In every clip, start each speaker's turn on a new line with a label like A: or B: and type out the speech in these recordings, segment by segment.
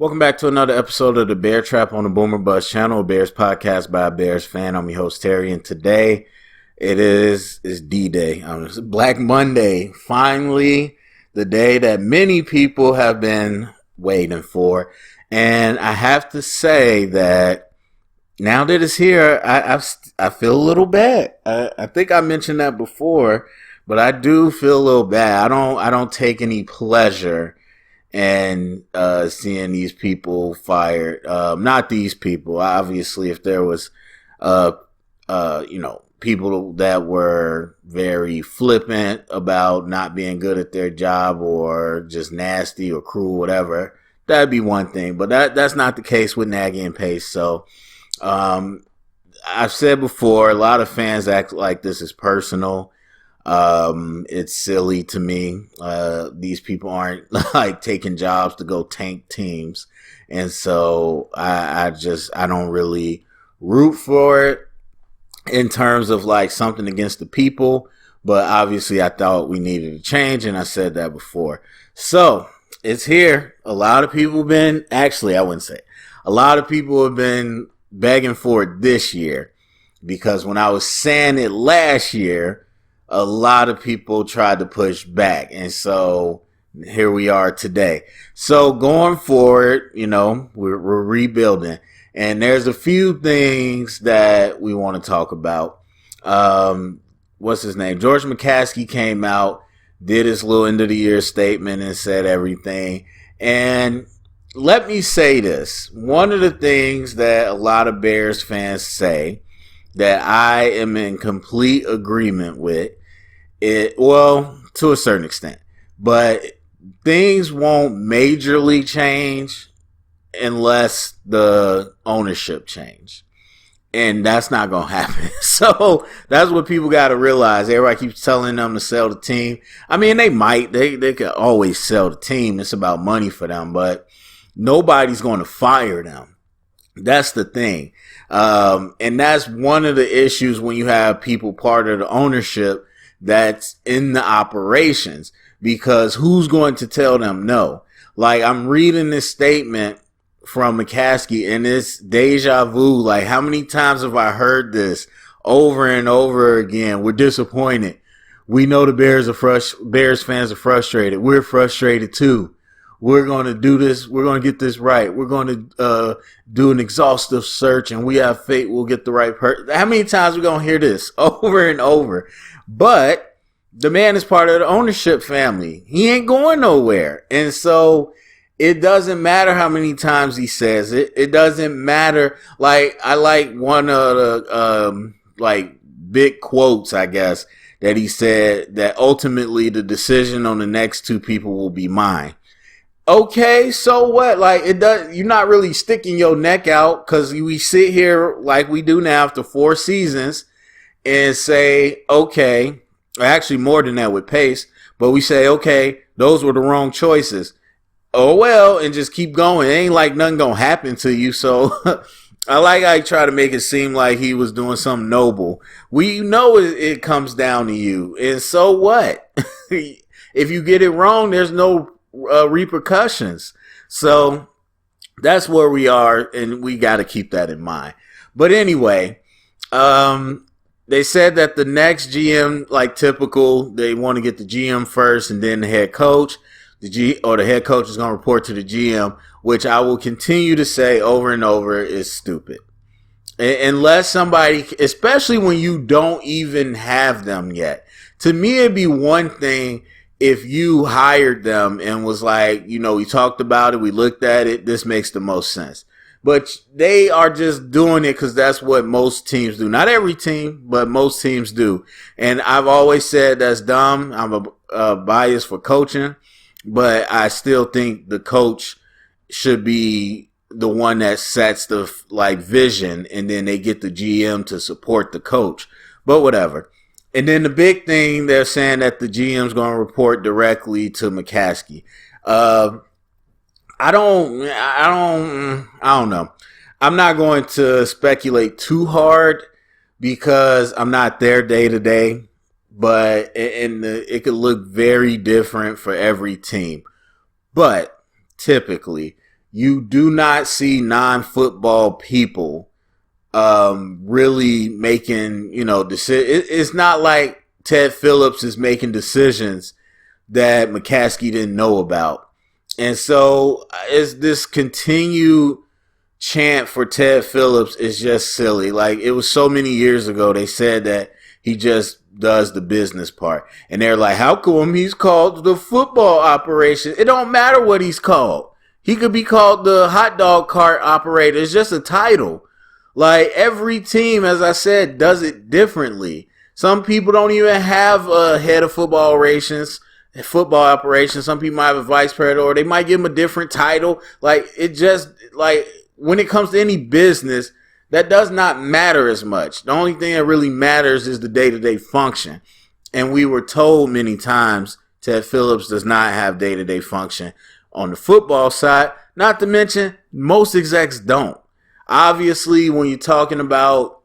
A: Welcome back to another episode of the Bear Trap on the Boomer Buzz channel, a Bears podcast by a Bears fan. I'm your host, Terry, and today it's D-Day. It's Black Monday, finally the day that many people have been waiting for. And I have to say that now that it's here, I feel a little bad. I think I mentioned that before, but I do feel a little bad. I don't take any pleasure and seeing these people fired. Not these people. Obviously, if there was, people that were very flippant about not being good at their job or just nasty or cruel, whatever, that'd be one thing. But that's not the case with Nagy and Pace. So I've said before, a lot of fans act like this is personal. It's silly to me. These people aren't like taking jobs to go tank teams. And so I don't really root for it in terms of like something against the people. But obviously I thought we needed a change, and I said that before. So it's here. A lot of people have been, actually I wouldn't say, a lot of people have been begging for it this year, because when I was saying it last year, a lot of people tried to push back. And so here we are today. So going forward, we're rebuilding. And there's a few things that we want to talk about. What's his name? George McCaskey came out, did his little end of the year statement and said everything. And let me say this. One of the things that a lot of Bears fans say that I am in complete agreement with, to a certain extent, but things won't majorly change unless the ownership change, and that's not gonna happen. So that's what people got to realize. Everybody keeps telling them to sell the team. I mean, they could always sell the team. It's about money for them, but nobody's going to fire them. That's the thing. And that's one of the issues when you have people part of the ownership that's in the operations, because who's going to tell them no? Like, I'm reading this statement from McCaskey, and it's deja vu. Like, how many times have I heard this over and over again? We're disappointed. We know the Bears fans are frustrated. We're frustrated too. We're going to do this. We're going to get this right. We're going to do an exhaustive search, and we have faith we'll get the right person. How many times are we going to hear this over and over? But the man is part of the ownership family. He ain't going nowhere. And so it doesn't matter how many times he says it. It doesn't matter. Like, I like one of the big quotes, I guess, that he said, that ultimately the decision on the next two people will be mine. Okay, so what? Like, you're not really sticking your neck out, because we sit here like we do now after 4 seasons and say, okay, actually more than that with Pace, but we say, okay, those were the wrong choices. Oh, well, and just keep going. It ain't like nothing gonna happen to you. So I try to make it seem like he was doing something noble. We know it comes down to you. And so what? If you get it wrong, there's no repercussions. So that's where we are, and we got to keep that in mind. But anyway, they said that the next GM, like typical, they want to get the GM first and then the head coach. The head coach is going to report to the GM, which I will continue to say over and over is stupid. Unless somebody, especially when you don't even have them yet. To me, it'd be one thing if you hired them and was like, we talked about it, we looked at it, this makes the most sense. But they are just doing it because that's what most teams do. Not every team, but most teams do. And I've always said that's dumb. I'm a bias for coaching, but I still think the coach should be the one that sets the vision, and then they get the GM to support the coach. But whatever. And then the big thing, they're saying that the GM's going to report directly to McCaskey. I don't know. I'm not going to speculate too hard because I'm not there day to day, but it could look very different for every team. But typically, you do not see non-football people really making, decisions. It's not like Ted Phillips is making decisions that McCaskey didn't know about. And so it's this continued chant for Ted Phillips is just silly. Like, it was so many years ago they said that he just does the business part. And they're like, how come he's called the football operation? It don't matter what he's called. He could be called the hot dog cart operator. It's just a title. Like, every team, as I said, does it differently. Some people don't even have a head of football operations. Some people might have a vice president, or they might give him a different title. Like, it just, like, when it comes to any business, that does not matter as much. The only thing that really matters is the day-to-day function. And we were told many times Ted Phillips does not have day-to-day function on the football side. Not to mention, most execs don't. Obviously, when you're talking about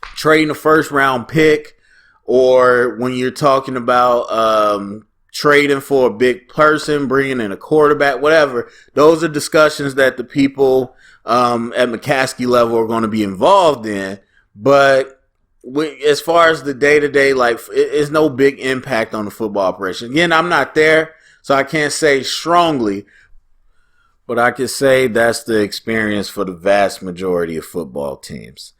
A: trading a first-round pick, or when you're talking about trading for a big person, bringing in a quarterback, whatever, those are discussions that the people at McCaskey level are going to be involved in. But as far as the day-to-day, like, it's no big impact on the football operation. Again, I'm not there, so I can't say strongly, but I can say that's the experience for the vast majority of football teams.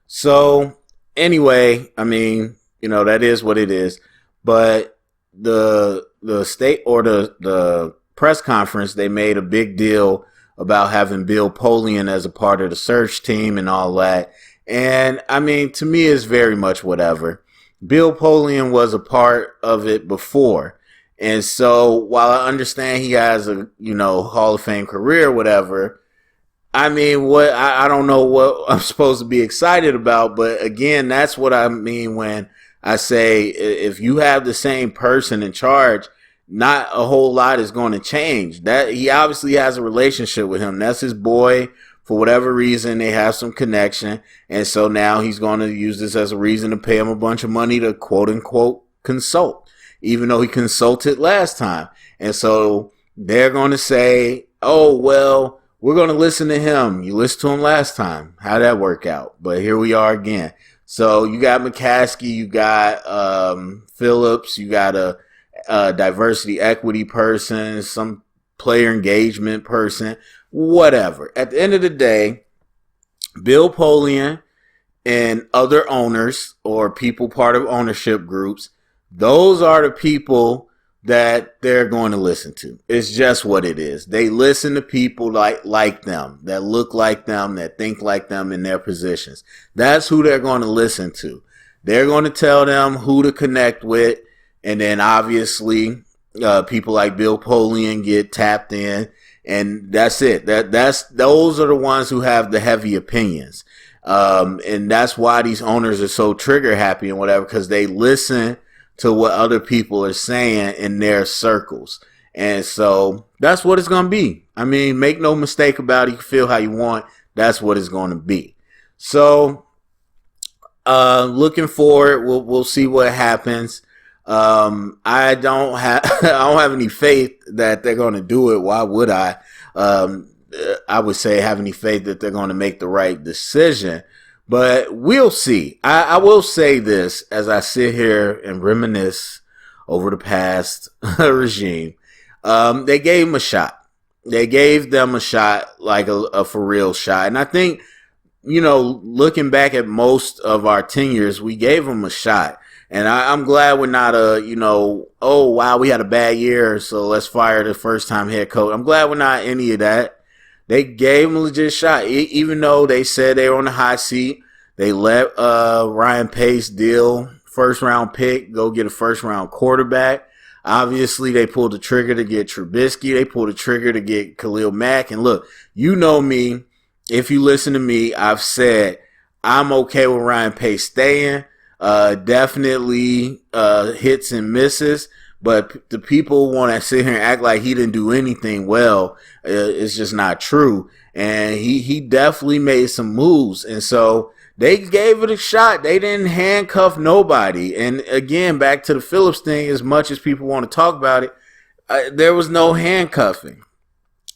A: So anyway, I mean, that is what it is. But the state, or the press conference, they made a big deal about having Bill Polian as a part of the search team and all that. And I mean, to me, it's very much whatever. Bill Polian was a part of it before. And so while I understand he has a, Hall of Fame career, whatever, I mean, I don't know what I'm supposed to be excited about. But again, that's what I mean when I say, if you have the same person in charge, not a whole lot is going to change. That he obviously has a relationship with him. That's his boy. For whatever reason, they have some connection. And so now he's going to use this as a reason to pay him a bunch of money to quote unquote consult, even though he consulted last time. And so they're going to say, oh, well, we're going to listen to him. You listened to him last time. How'd that work out? But here we are again. So you got McCaskey, you got Phillips, you got a diversity equity person, some player engagement person, whatever. At the end of the day, Bill Polian and other owners or people part of ownership groups, those are the people that they're going to listen to. It's just what it is. They listen to people like them, that look like them, that think like them in their positions. That's who they're going to listen to. They're going to tell them who to connect with. And then obviously, people like Bill Polian get tapped in, and that's it. Those are the ones who have the heavy opinions. And that's why these owners are so trigger happy and whatever, because they listen to what other people are saying in their circles. And so that's what it's going to be. I mean, make no mistake about it. You can feel how you want. That's what it's going to be. So, looking forward, we'll see what happens. I don't have any faith that they're going to do it. Why would I? I would say have any faith that they're going to make the right decision, but we'll see. I will say this as I sit here and reminisce over the past regime. They gave them a shot. They gave them a shot, like a for real shot. And I think, looking back at most of our tenures, we gave them a shot. And I'm glad we're not oh, wow, we had a bad year, so let's fire the first-time head coach. I'm glad we're not any of that. They gave him a legit shot. Even though they said they were on the hot seat, they let Ryan Pace deal first-round pick, go get a first-round quarterback. Obviously, they pulled the trigger to get Trubisky. They pulled the trigger to get Khalil Mack. And look, you know me. If you listen to me, I've said I'm okay with Ryan Pace staying. Definitely hits and misses, but the people want to sit here and act like he didn't do anything well. It's just not true. And he definitely made some moves. And so they gave it a shot. They didn't handcuff nobody. And again, back to the Phillips thing, as much as people want to talk about it, there was no handcuffing.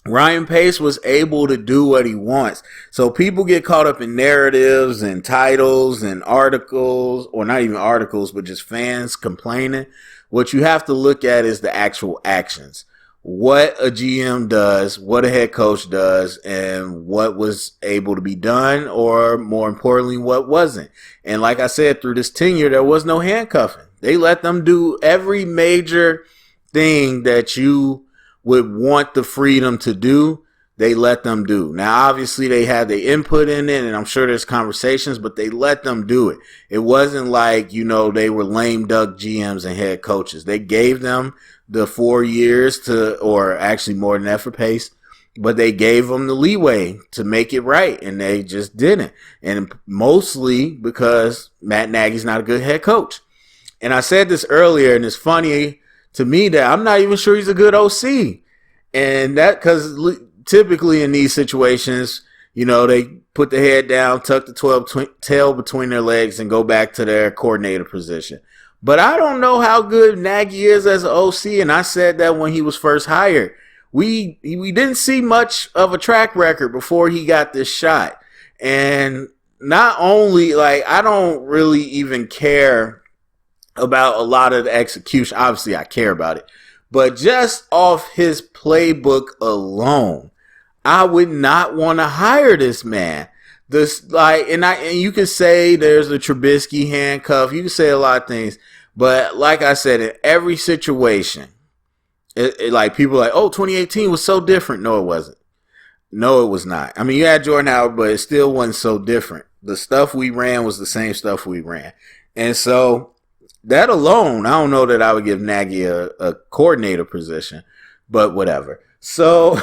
A: Ryan Pace was able to do what he wants. So people get caught up in narratives and titles and articles, or not even articles, but just fans complaining. What you have to look at is the actual actions. What a GM does, what a head coach does, and what was able to be done, or more importantly, what wasn't. And like I said, through this tenure, there was no handcuffing. They let them do every major thing that you would want the freedom to do. They let them do. Now, obviously, they had their input in it, and I'm sure there's conversations, but they let them do it. It wasn't like, they were lame duck GMs and head coaches. They gave them the 4 years or actually more than that for Pace, but they gave them the leeway to make it right, and they just didn't. And mostly because Matt Nagy's not a good head coach. And I said this earlier, and it's funny to me that I'm not even sure he's a good OC. And that because typically in these situations, they put the head down, tuck the tail between their legs, and go back to their coordinator position. But I don't know how good Nagy is as an OC, and I said that when he was first hired. We didn't see much of a track record before he got this shot. And not only, I don't really even care about a lot of the execution. Obviously, I care about it. But just off his playbook alone, I would not want to hire this man. And you can say there's a Trubisky handcuff. You can say a lot of things. But like I said, in every situation, people are like, 2018 was so different. No, it wasn't. No, it was not. I mean, you had Jordan Howard, but it still wasn't so different. The stuff we ran was the same stuff we ran. And so that alone, I don't know that I would give Nagy a coordinator position, but whatever. So,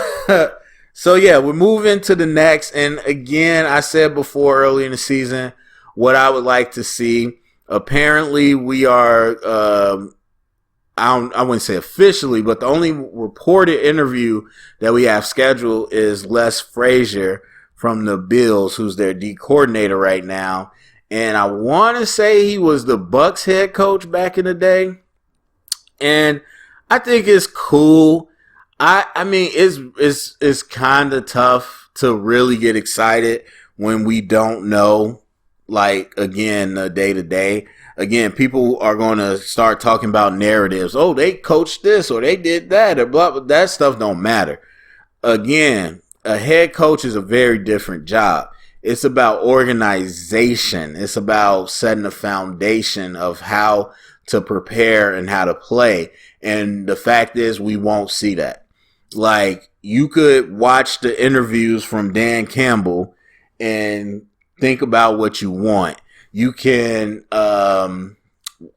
A: yeah, we're moving to the next. And again, I said before early in the season what I would like to see. Apparently, we are, I wouldn't say officially, but the only reported interview that we have scheduled is Les Frazier from the Bills, who's their D coordinator right now. And I want to say he was the Bucs head coach back in the day. And I think it's cool. I mean, it's kind of tough to really get excited when we don't know, again, the day to day. Again, people are going to start talking about narratives. Oh, they coached this or they did that or blah, blah. That stuff don't matter. Again, a head coach is a very different job. It's about organization. It's about setting a foundation of how to prepare and how to play. And the fact is, we won't see that. You could watch the interviews from Dan Campbell and think about what you want. You can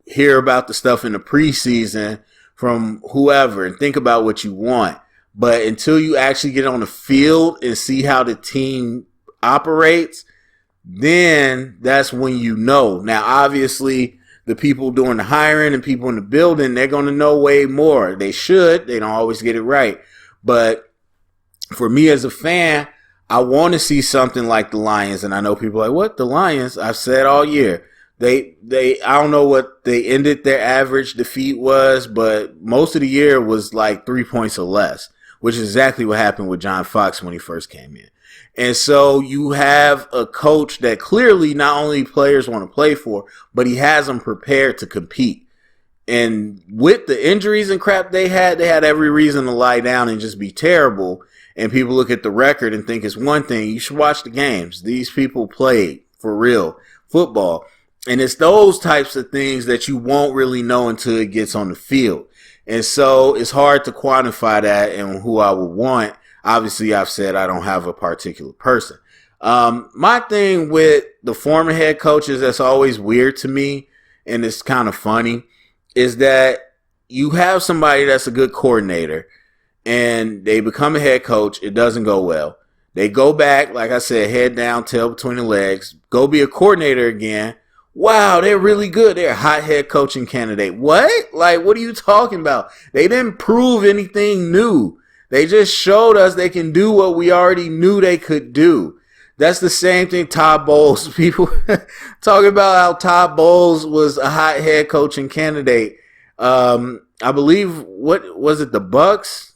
A: hear about the stuff in the preseason from whoever and think about what you want. But until you actually get on the field and see how the team operates, then that's when you know. Now, obviously, the people doing the hiring and people in the building, they're going to know way more. They should. They don't always get it right. But for me as a fan, I want to see something like the Lions. And I know people are like, what? The Lions? I've said all year. I don't know what they ended their average defeat was, but most of the year was 3 points or less, which is exactly what happened with John Fox when he first came in. And so you have a coach that clearly not only players want to play for, but he has them prepared to compete. And with the injuries and crap they had every reason to lie down and just be terrible. And people look at the record and think it's one thing. You should watch the games. These people played for real football. And it's those types of things that you won't really know until it gets on the field. And so it's hard to quantify that and who I would want. Obviously, I've said I don't have a particular person. My thing with the former head coaches that's always weird to me, and it's kind of funny, is that you have somebody that's a good coordinator, and they become a head coach. It doesn't go well. They go back, like I said, head down, tail between the legs, go be a coordinator again. Wow, they're really good. They're a hot head coaching candidate. What? What are you talking about? They didn't prove anything new. They just showed us they can do what we already knew they could do. That's the same thing Todd Bowles. People talking about how Todd Bowles was a hot head coaching candidate. I believe, what was it, the Bucks?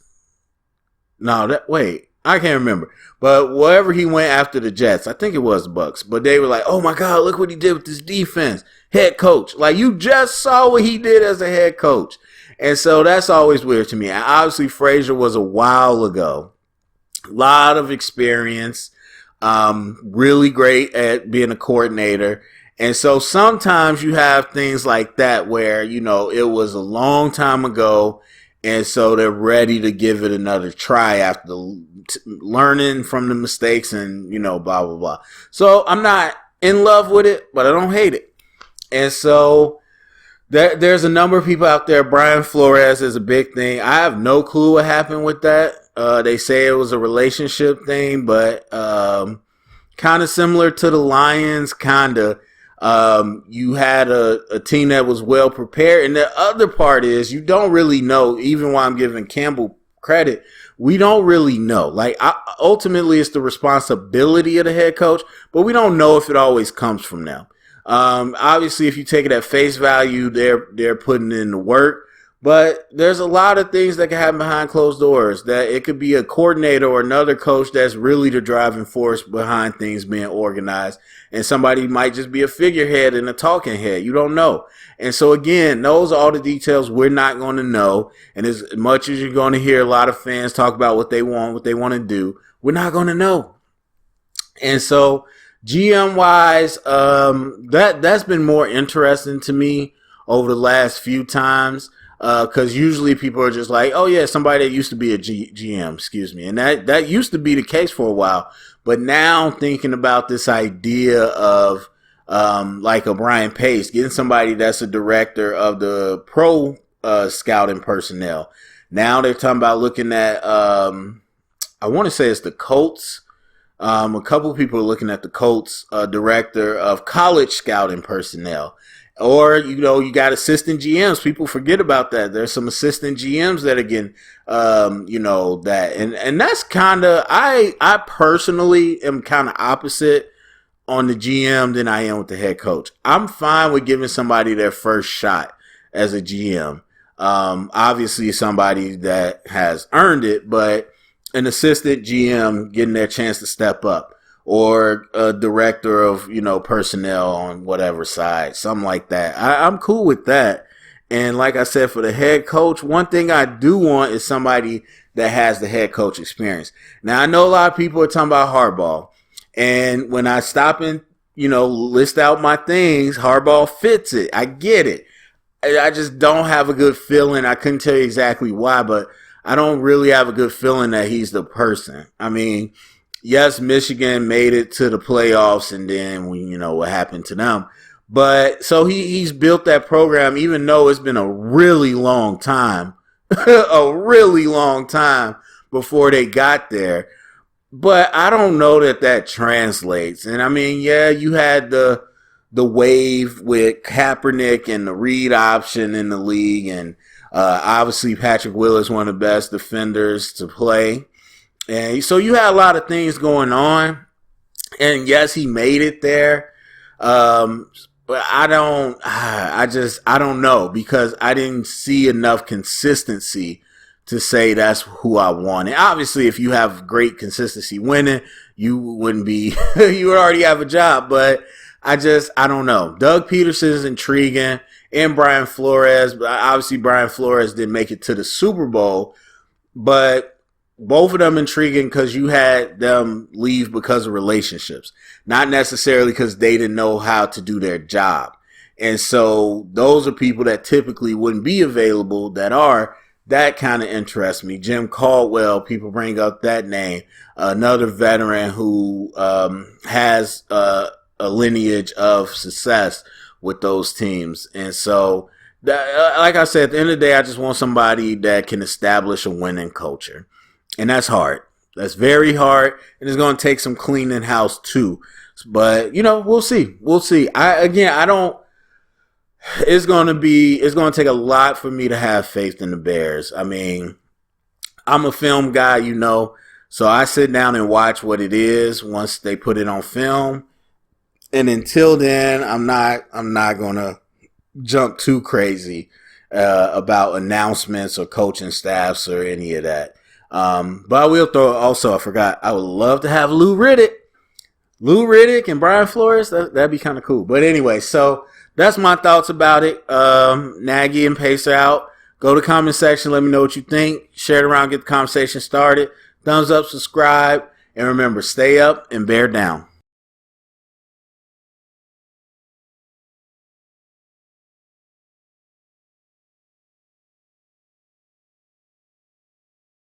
A: I can't remember. But wherever he went after the Jets, I think it was the Bucks. But they were like, oh my God, look what he did with this defense. Head coach. Like, you just saw what he did as a head coach. And so that's always weird to me. And obviously, Frazier was a while ago. A lot of experience. Really great at being a coordinator. And so sometimes you have things like that where, you know, it was a long time ago. And so they're ready to give it another try after learning from the mistakes and, you know, blah, blah, blah. So I'm not in love with it, but I don't hate it. And so there's a number of people out there. Brian Flores is a big thing. I have no clue what happened with that. They say it was a relationship thing, but kind of similar to the Lions, kind of. You had a team that was well prepared. And the other part is you don't really know, even while I'm giving Campbell credit, we don't really know. Like, ultimately, it's the responsibility of the head coach, but we don't know if it always comes from them. Obviously, if you take it at face value, they're putting in the work. But there's a lot of things that can happen behind closed doors. That it could be a coordinator or another coach that's really the driving force behind things being organized. And somebody might just be a figurehead and a talking head. You don't know. And so, again, those are all the details we're not going to know. And as much as you're going to hear a lot of fans talk about what they want to do, we're not going to know. And so, GM-wise, that's been more interesting to me over the last few times. Because usually people are just like, oh, yeah, somebody that used to be a GM, excuse me. And that used to be the case for a while. But now thinking about this idea of like a Brian Pace, getting somebody that's a director of the pro scouting personnel. Now they're talking about looking at, I want to say it's the Colts. A couple of people are looking at the Colts director of college scouting personnel. Or, you know, you got assistant GMs. People forget about that. There's some assistant GMs that are getting, you know, that. And that's kind of, I personally am kind of opposite on the GM than I am with the head coach. I'm fine with giving somebody their first shot as a GM. Obviously, somebody that has earned it, but an assistant GM getting their chance to step up. Or a director of, you know, personnel on whatever side, something like that. I'm cool with that. And like I said, for the head coach, one thing I do want is somebody that has the head coach experience. Now, I know a lot of people are talking about Harbaugh. And when I stop and, you know, list out my things, Harbaugh fits it. I get it. I just don't have a good feeling. I couldn't tell you exactly why, but I don't really have a good feeling that he's the person. I mean, yes, Michigan made it to the playoffs, and then you know what happened to them. But so he's built that program, even though it's been a really long time, a really long time before they got there. But I don't know that translates. And I mean, yeah, you had the wave with Kaepernick and the read option in the league, and obviously Patrick Willis, one of the best defenders to play. And so you had a lot of things going on, and yes, he made it there. But I don't know, because I didn't see enough consistency to say that's who I wanted. Obviously, if you have great consistency winning, you wouldn't be, you would already have a job, but I don't know. Doug Peterson is intriguing, and Brian Flores. Obviously, Brian Flores didn't make it to the Super Bowl, but both of them intriguing because you had them leave because of relationships, not necessarily because they didn't know how to do their job. And so those are people that typically wouldn't be available that kind of interests me. Jim Caldwell, people bring up that name, another veteran who has a lineage of success with those teams. And so, like I said, at the end of the day, I just want somebody that can establish a winning culture. And that's hard. That's very hard. And it's going to take some cleaning house too. But, you know, we'll see. We'll see. It's going to take a lot for me to have faith in the Bears. I mean, I'm a film guy, you know, so I sit down and watch what it is once they put it on film. And until then, I'm not going to jump too crazy about announcements or coaching staffs or any of that. But I will throw also, I forgot, I would love to have Lou Riddick and Brian Flores. That'd be kind of cool. But anyway, so that's my thoughts about it. Nagy and Pacer out. Go to the comment section. Let me know what you think. Share it around. Get the conversation started. Thumbs up, subscribe. And remember, stay up and bear down.